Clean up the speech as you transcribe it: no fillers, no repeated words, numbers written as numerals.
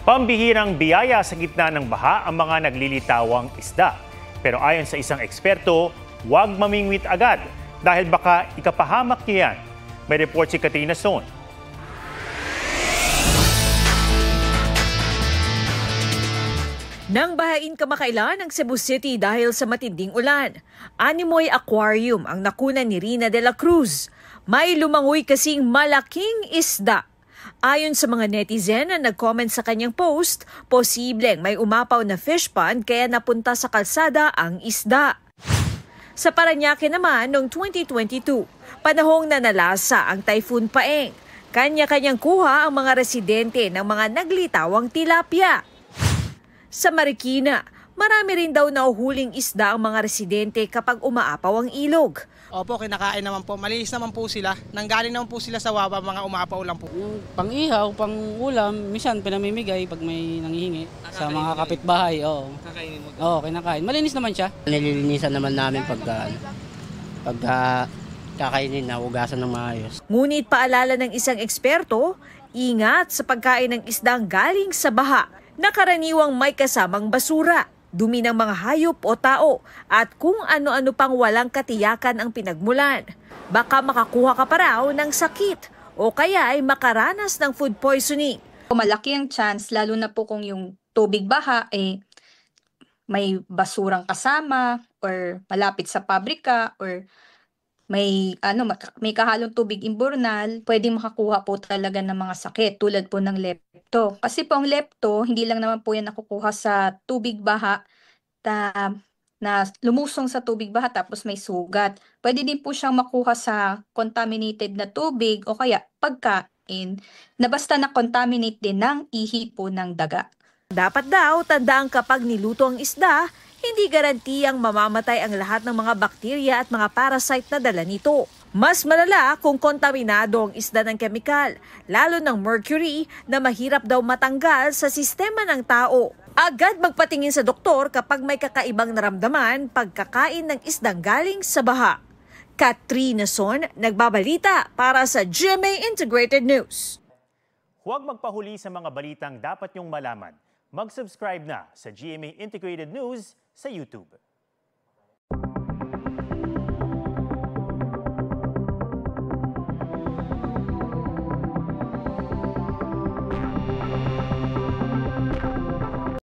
Pambihirang biyaya sa gitna ng baha ang mga naglilitawang isda. Pero ayon sa isang eksperto, huwag mamingwit agad dahil baka ikapahamak niyan. May report si Katrina Son. Nang bahain kamakailan ang Cebu City dahil sa matinding ulan, Animoy Aquarium ang nakunan ni Rina de la Cruz. May lumangoy kasing malaking isda. Ayon sa mga netizen na nag-comment sa kanyang post, posibleng may umapaw na fish pond kaya napunta sa kalsada ang isda. Sa Parañaque naman noong 2022, panahong nanalasa ang Typhoon Paeng. Kanya-kanyang kuha ang mga residente ng mga naglitawang tilapia. Sa Marikina, marami rin daw nauhuling isda ang mga residente kapag umaapaw ang ilog. Opo, kinakain naman po. Malinis naman po sila. Nanggaling naman po sila sa wawa, mga umaapaw lang po. Pang-ihaw, pang-ulam, minsan pinamimigay pag may nanghihingi sa mga kapitbahay. Oo. Kakainin mo? Oo, kinakain. Malinis naman siya. Nililinisan naman namin pagka kakainin na, hugasan ng maayos. Ngunit paalala ng isang eksperto, ingat sa pagkain ng isdang galing sa baha na karaniwang may kasamang basura, dumi ng mga hayop o tao at kung ano-ano pang walang katiyakan ang pinagmulan. Baka makakuha ka pa raw ng sakit o kaya ay makaranas ng food poisoning. Malaki ang chance, lalo na po kung yung tubig baha may basurang kasama or malapit sa pabrika or may kahalong tubig imburnal, pwede makakuha po talaga ng mga sakit tulad po ng lepto. Kasi po ang lepto, hindi lang naman po yan nakukuha sa tubig baha na lumusong sa tubig baha tapos may sugat. Pwede din po siyang makuha sa contaminated na tubig o kaya pagkain na basta na-contaminate din ng ihi po ng daga. Dapat daw tandaan kapag niluto ang isda, hindi garantiyang mamamatay ang lahat ng mga bakterya at mga parasite na dala nito. Mas malala kung kontaminado ang isda ng kemikal, lalo ng mercury na mahirap daw matanggal sa sistema ng tao. Agad magpatingin sa doktor kapag may kakaibang naramdaman pagkakain ng isdang galing sa baha. Katrina Son, nagbabalita para sa GMA Integrated News. Huwag magpahuli sa mga balitang dapat niyong malaman. Mag-subscribe na sa GMA Integrated News sa YouTube.